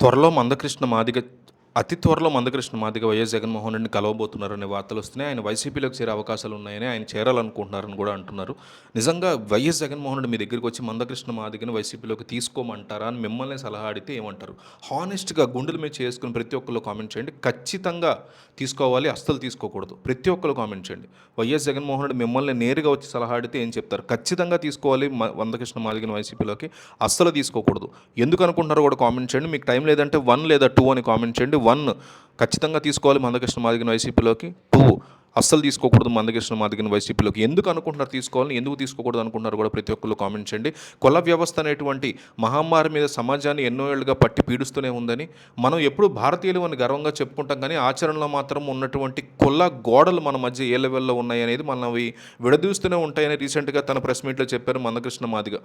త్వరలో మందకృష్ణ మాదిగ అతి త్వరలో మందకృష్ణ మాదిగ వైఎస్ జగన్మోహన్ రెడ్డిని కలవబోతున్నారనే వార్తలు వస్తున్నాయి. ఆయన వైసీపీలోకి చేరే అవకాశాలు ఉన్నాయని, ఆయన చేరాలనుకుంటున్నారని కూడా అంటున్నారు. నిజంగా వైఎస్ జగన్మోహన్ రెడ్డి మీ దగ్గరికి వచ్చి మందకృష్ణ మాదిగని వైసీపీలోకి తీసుకోమంటారా అని మిమ్మల్ని సలహా అడిగితే ఏమంటారు? హానెస్ట్‌గా గుండెల మీద చేసుకొని ప్రతి ఒక్కళ్ళు కామెంట్ చేయండి. ఖచ్చితంగా తీసుకోవాలి, అస్సలు తీసుకోకూడదు. ప్రతి ఒక్కళ్ళు కామెంట్ చేయండి. వైఎస్ జగన్మోహన్ రెడ్డి మిమ్మల్ని నేరుగా వచ్చి సలహా అడిగితే ఏం చెప్తారు? ఖచ్చితంగా తీసుకోవాలి మందకృష్ణ మాదిగని వైసీపీలోకి, అస్సలు తీసుకోకూడదు. ఎందుకు అనుకుంటున్నారో కూడా కామెంట్ చేయండి. మీకు టైం లేదంటే 1 లేదా 2 అని కామెంట్ చేయండి. 1 ఖచ్చితంగా తీసుకోవాలి మందకృష్ణ మాదిగని వైసీపీలోకి. 2 అస్సలు తీసుకోకూడదు మందకృష్ణ మాదిగని వైసీపీలోకి. ఎందుకు అనుకుంటున్నారు తీసుకోవాలని, ఎందుకు తీసుకోకూడదు అనుకుంటున్నారు కూడా ప్రతి ఒక్కళ్ళు కామెంట్ చేయండి. కుల వ్యవస్థ అనేటువంటి మహమ్మారి మీద సమాజాన్ని ఎన్నో ఏళ్ళుగా పట్టి పీడిస్తూనే ఉందని, మనం ఎప్పుడు భారతీయులు అని గర్వంగా చెప్పుకుంటాం, కానీ ఆచరణలో మాత్రం ఉన్నటువంటి కుల గోడలు మన మధ్య ఏ లెవెల్లో ఉన్నాయి అనేది మనవి విడదీస్తూనే ఉంటాయని రీసెంట్గా తన ప్రెస్ మీట్లో చెప్పారు మందకృష్ణ మాదిగ.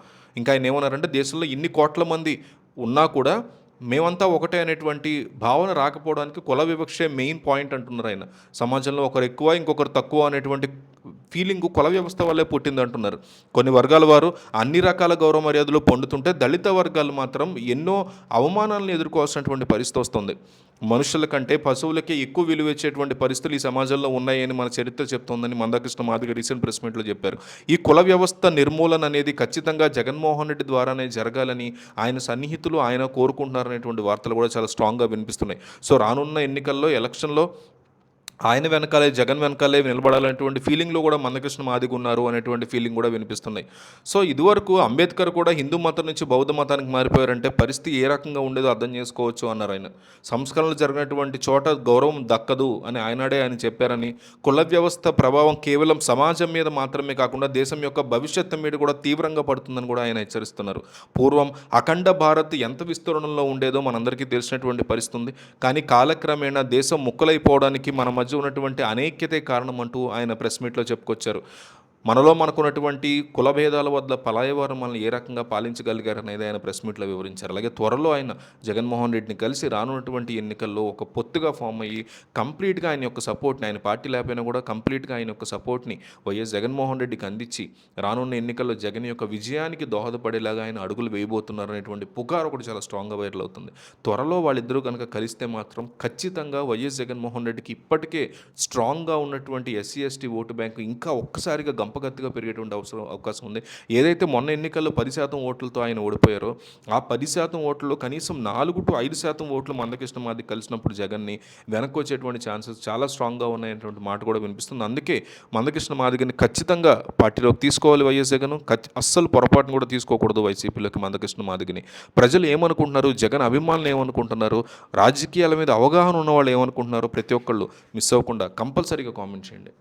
ఇంకా ఆయన ఏమన్నారంటే, దేశంలో ఇన్ని కోట్ల మంది ఉన్నా కూడా మేమంతా ఒకటే అనేటువంటి భావన రాకపోవడానికి కుల వివక్షే మెయిన్ పాయింట్ అంటున్నారు ఆయన. సమాజంలో ఒకరు ఎక్కువ, ఇంకొకరు తక్కువ అనేటువంటి ఫీలింగు కుల వ్యవస్థ వల్లే పుట్టింది అంటున్నారు. కొన్ని వర్గాల వారు అన్ని రకాల గౌరవ మర్యాదలు పొందుతుంటే, దళిత వర్గాలు మాత్రం ఎన్నో అవమానాలను ఎదుర్కోవాల్సినటువంటి పరిస్థితి వస్తుంది. మనుషుల కంటే పశువులకే ఎక్కువ విలువ ఇచ్చేటువంటి పరిస్థితులు ఈ సమాజంలో ఉన్నాయని మన చరిత్ర చెప్తోందని మందకృష్ణ మాదిగ రీసెంట్ ప్రెస్ మీట్లో చెప్పారు. ఈ కుల వ్యవస్థ నిర్మూలన అనేది ఖచ్చితంగా జగన్మోహన్ రెడ్డి ద్వారానే జరగాలని ఆయన సన్నిహితులు ఆయన కోరుకుంటున్నారనేటువంటి వార్తలు కూడా చాలా స్ట్రాంగ్గా వినిపిస్తున్నాయి. సో రానున్న ఎన్నికల్లో, ఎలక్షన్లో ఆయన వెనకాలే, జగన్ వెనకాలే నిలబడాలనేటువంటి ఫీలింగ్లో కూడా మందకృష్ణ మాదిగ ఉన్నారు అనేటువంటి ఫీలింగ్ కూడా వినిపిస్తున్నాయి. సో ఇదివరకు అంబేద్కర్ కూడా హిందూ మతం నుంచి బౌద్ధ మతానికి మారిపోయారంటే పరిస్థితి ఏ రకంగా ఉండేదో అర్థం చేసుకోవచ్చు అన్నారు ఆయన. సంస్కరణలు జరిగినటువంటి చోట గౌరవం దక్కదు అని ఆయన చెప్పారని, కుల వ్యవస్థ ప్రభావం కేవలం సమాజం మీద మాత్రమే కాకుండా దేశం యొక్క భవిష్యత్తు మీద కూడా తీవ్రంగా పడుతుందని కూడా ఆయన హెచ్చరిస్తున్నారు. పూర్వం అఖండ భారత్ ఎంత విస్తరణలో ఉండేదో మనందరికీ తెలిసినటువంటి పరిస్థితి ఉంది. కానీ కాలక్రమేణా దేశం ముక్కలైపోవడానికి మన మధ్య ఉన్నటువంటి అనైక్యతే కారణం అంటూ ఆయన ప్రెస్ మీట్లో చెప్పుకొచ్చారు. మనకున్నటువంటి కుల భేదాల వద్ద పలాయవారు మనల్ని ఏ రకంగా పాలించగలిగారు అనేది ఆయన ప్రెస్ మీట్లో వివరించారు. అలాగే త్వరలో ఆయన జగన్మోహన్ రెడ్డిని కలిసి రానున్నటువంటి ఎన్నికల్లో ఒక పొత్తుగా ఫామ్ అయ్యి కంప్లీట్గా ఆయన యొక్క సపోర్ట్ని, ఆయన పార్టీ లేకపోయినా కూడా కంప్లీట్గా ఆయన యొక్క సపోర్ట్ని వైఎస్ జగన్మోహన్ రెడ్డికి అందించి రానున్న ఎన్నికల్లో జగన్ యొక్క విజయానికి దోహదపడేలాగా ఆయన అడుగులు వేయబోతున్నారు అనేటువంటి పుకారు ఒకటి చాలా స్ట్రాంగ్గా వైరల్ అవుతుంది. త్వరలో వాళ్ళిద్దరూ కనుక కలిస్తే మాత్రం ఖచ్చితంగా వైఎస్ జగన్మోహన్ రెడ్డికి ఇప్పటికే స్ట్రాంగ్గా ఉన్నటువంటి ఎస్సీ ఎస్టీ ఓటు బ్యాంకు ఇంకా ఒక్కసారిగా గంపగత్తిగా పెరిగేటువంటి అవకాశం ఉంది. ఏదైతే మొన్న ఎన్నికల్లో 10% ఓట్లతో ఆయన ఓడిపోయారో, ఆ 10% ఓట్లలో కనీసం 4 to 5% ఓట్లు మందకృష్ణ మాదిగ కలిసినప్పుడు జగన్ని వెనక్కి వచ్చేటువంటి ఛాన్సెస్ చాలా స్ట్రాంగ్గా ఉన్నాయనేటువంటి మాట కూడా వినిపిస్తుంది. అందుకే మందకృష్ణ మాదిగని ఖచ్చితంగా పార్టీలోకి తీసుకోవాలి వైఎస్ జగన్. అస్సలు పొరపాటును కూడా తీసుకోకూడదు వైసీపీలోకి మందకృష్ణ మాదిగని. ప్రజలు ఏమనుకుంటున్నారు, జగన్ అభిమానులు ఏమనుకుంటున్నారు, రాజకీయాల మీద అవగాహన ఉన్న వాళ్ళు ఏమనుకుంటున్నారు, ప్రతి ఒక్కళ్ళు మిస్ అవ్వకుండా కంపల్సరీగా కామెంట్ చేయండి.